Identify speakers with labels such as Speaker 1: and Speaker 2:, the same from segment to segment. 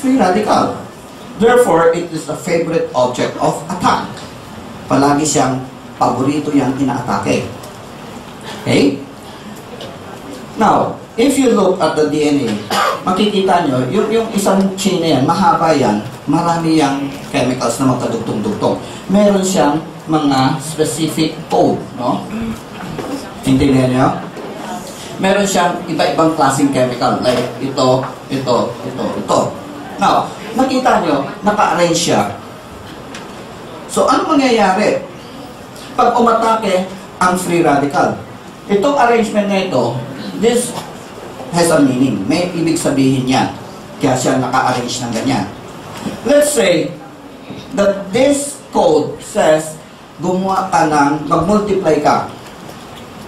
Speaker 1: free radical. Therefore, it is a favorite object of attack. Palagi siyang paborito yang inaatake. Okay? Now, if you look at the DNA, makikita nyo, yung isang chain na yan, mahaba yan, marami yang chemicals na magkadugtong-dugtong. Meron siyang mga specific code, no? Intindihan nyo? Meron siyang iba-ibang klaseng chemical, like ito. Now, nakita nyo, naka-arrange siya. So, ano mangyayari? Pag umatake ang free radical, itong arrangement na ito, this has a meaning. May ibig sabihin yan. Kaya siya naka-arrange ng ganyan. Let's say that this code says, gumawa ka ng, mag-multiply ka.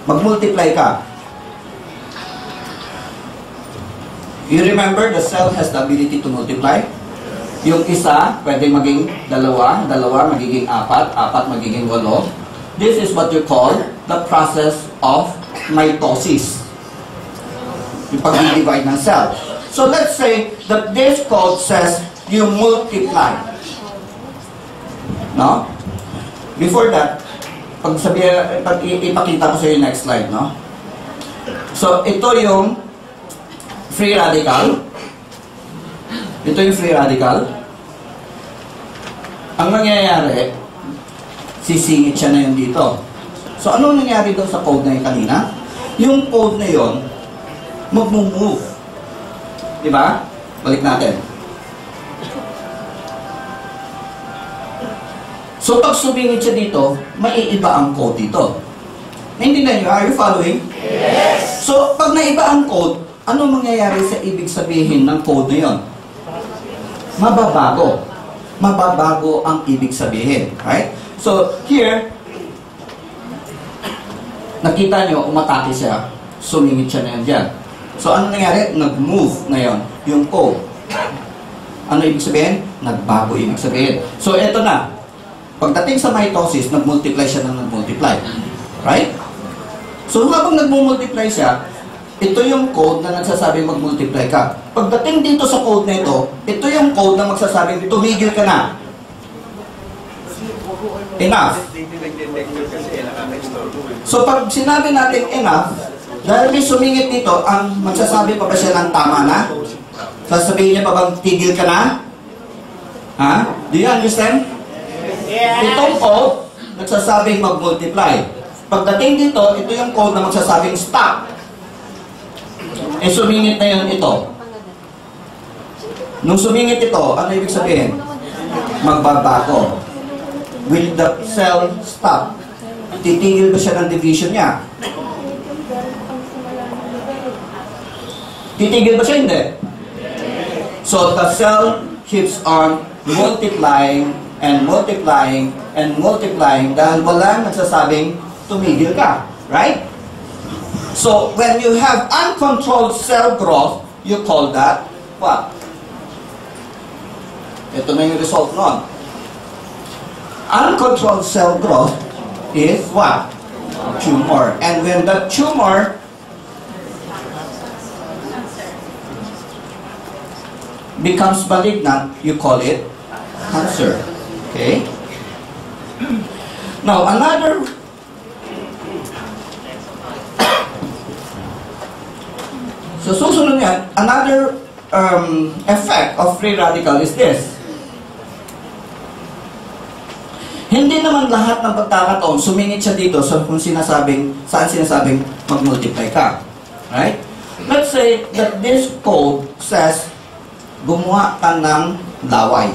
Speaker 1: Mag-multiply ka. You remember the cell has the ability to multiply? Yung isa, pwede maging dalawa, magiging apat, magiging 8. This is what you call the process of mitosis. Yung pag-divide ng cell. So let's say that this code says you multiply. No? Before that, ipakita ko sa yung next slide, no? So ito yung free radical. Ito yung free radical. Ang nangyayari, sisingit siya na yun dito. So, ano nangyari daw sa code na yun kanina? Yung code na yun, mag-move. Diba? Balik natin. So, pag sumingit siya dito, maiiba ang code dito. Naintindihan nyo? Are you following? Yes! So, pag naiba ang code, ano mangyayari sa ibig sabihin ng code na yun? Mababago. Mababago ang ibig sabihin. Right? So, here, nakita nyo, umatake siya, sumingit siya na yan dyan. So, ano nangyari? Nag-move na yun, yung code. Ano ibig sabihin? Nagbago ibig sabihin. So, eto na. Pagdating sa mitosis, nag-multiply siya ng nag-multiply. Right? So, habang nag-multiply siya, ito yung code na nagsasabing mag-multiply ka. Pagdating dito sa code na ito yung code na magsasabing tumigil ka na. Enough. So pag sinabi natin enough, dahil may sumingit dito, ang magsasabi pa ba siya ng tama na? Sasabihin niya pa bang tigil ka na? Ha? Do you understand? Yeah. Itong code, nagsasabing mag-multiply. Pagdating dito, ito yung code na magsasabing stop. Eh, sumingit na yun ito. Nung sumingit ito, ano ibig sabihin? Magbabago. Will the cell stop? Titigil ba siya ng division niya? Titigil ba siya? Hindi. So, the cell keeps on multiplying and multiplying and multiplying dahil wala nagsasabing tumigil ka. Right? So, when you have uncontrolled cell growth, you call that what? Ito na yung result nun. Uncontrolled cell growth is what? Tumor. And when the tumor becomes malignant, you call it cancer. Okay? Now, another so, susunod yan, another effect of free radical is this. Hindi naman lahat ng pagkakataon, sumingit siya dito sa kung saan sinasabing mag-multiply ka. Right? Let's say that this code says, gumawa ka ng laway.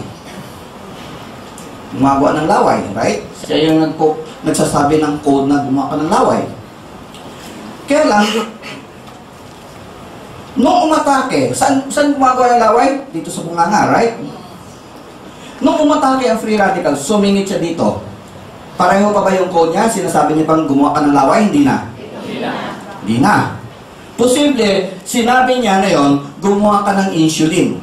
Speaker 1: Gumagawa ng laway, right? Siya yung nagsasabi ng code na gumawa ka ng laway. Kaya lang, nung umatake, saan gumagawa ng laway? Dito sa bunganga, right? Nung umatake ang free radical, sumingit siya dito. Pareho pa ba yung code niya? Sinasabi niya bang gumawa ka ng laway? Hindi na. Hindi na. Posible, sinabi niya na yun, gumawa ka ng insulin.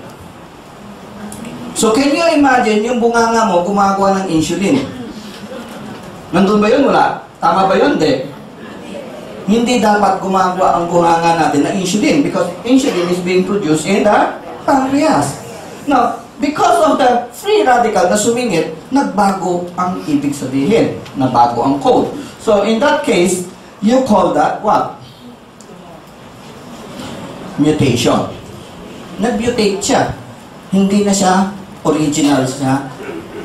Speaker 1: So, can you imagine yung bunganga mo gumagawa ng insulin? Nandun ba yun? Wala. Tama ba yun? Hindi. Hindi dapat gumagawa ang bunganga natin ng insulin because insulin is being produced in the pancreas. Now, because of the free radical na sumingit, nagbago ang ibig sabihin. Nabago ang code. So, in that case, you call that what? Mutation. Nag-mutate siya. Hindi na siya original sa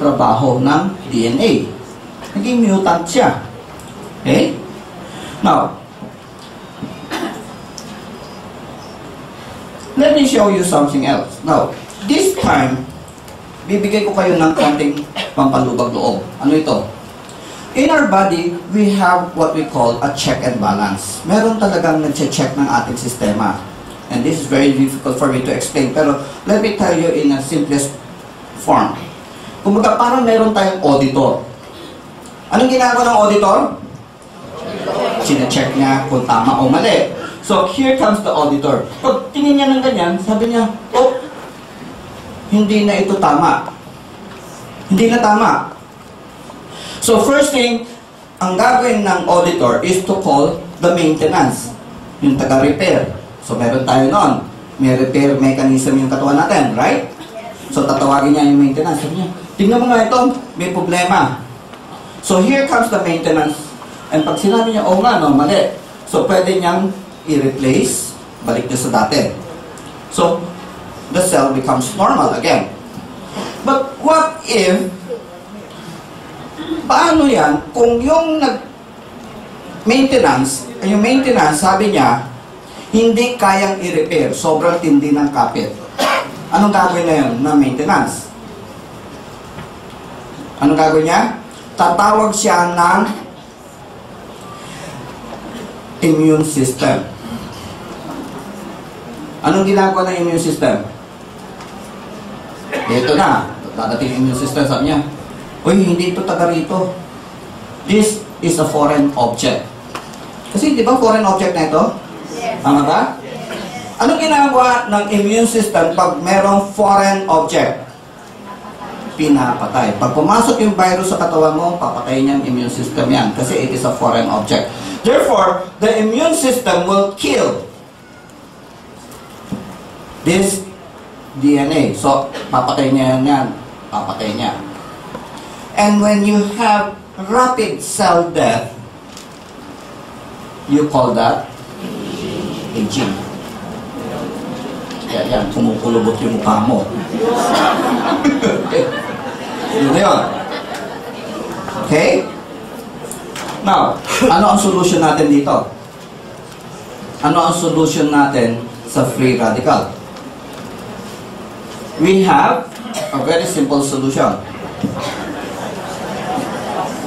Speaker 1: trabaho ng DNA. Naging mutant siya. Okay? Now, let me show you something else. Now, this time, bibigay ko kayo ng konting pampalubag loob. Ano ito? In our body, we have what we call a check and balance. Meron talagang nag-check ng ating sistema. And this is very difficult for me to explain. Pero let me tell you in a simplest form. Kumbaga, parang meron tayong auditor. Anong ginagawa ng auditor? Sine-check niya kung tama o mali. So, here comes the auditor. Pag tingin niya ng ganyan, sabi niya, oh, hindi na ito tama. Hindi na tama. So, first thing, ang gagawin ng auditor is to call the maintenance. Yung taga-repair. So, meron tayo noon. May repair mechanism yung katawan natin, right? So, tatawagin niya yung maintenance. Sabi niya, tingnan mo nga ito, may problema. So, here comes the maintenance. And pag sinabi niya, oh nga, no, mali. So, pwede niyang i-replace, balik niya sa dati. So, the cell becomes normal again. But what if, paano yan, kung yung maintenance, sabi niya, hindi kayang i-repair, sobrang tindi ng kapit. Anong gagawin na yun na maintenance? Anong gagawin niya? Tatawag siya ng immune system. Anong ginagawa ng immune system? Ito na, dadating immune system, sabi niya, uy, hindi ito taga rito. This is a foreign object. Kasi di ba foreign object na ito? Yes. Tama ba? Anong ginagawa ng immune system pag merong foreign object? Pinapatay. Pag pumasok yung virus sa katawan mo, papatayin niya ang immune system yan. Kasi it is a foreign object. Therefore, the immune system will kill this DNA. So, papatay niya yan. Papatay niya. And when you have rapid cell death, you call that aging. Yan, kumukulubot yung mukha mo. Yun na yun. Okay? Now, ano ang solution natin dito? Ano ang solution natin sa free radical? We have a very simple solution.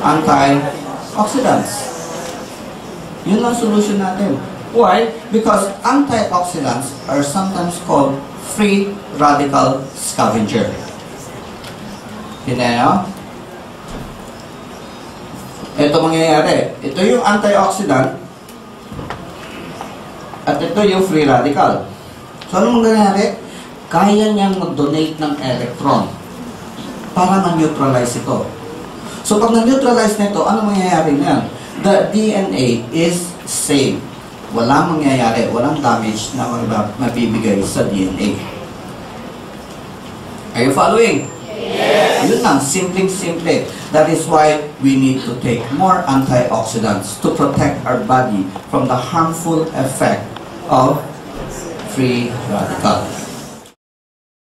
Speaker 1: Antioxidants. Yun ang solution natin. Why? Because antioxidants are sometimes called free radical scavenger. Kinayo? Ito mangyayari. Ito yung antioxidant at ito yung free radical. So, ano mangyayari? Kaya niyang mag-donate ng electron para ma-neutralize ito. So, pag na-neutralize na ito, ano mangyayari niyan? The DNA is safe. Walang mangyayari, walang damage na mabibigay sa DNA. Are you following? Yes. Yun lang, simple. That is why we need to take more antioxidants to protect our body from the harmful effect of free radicals.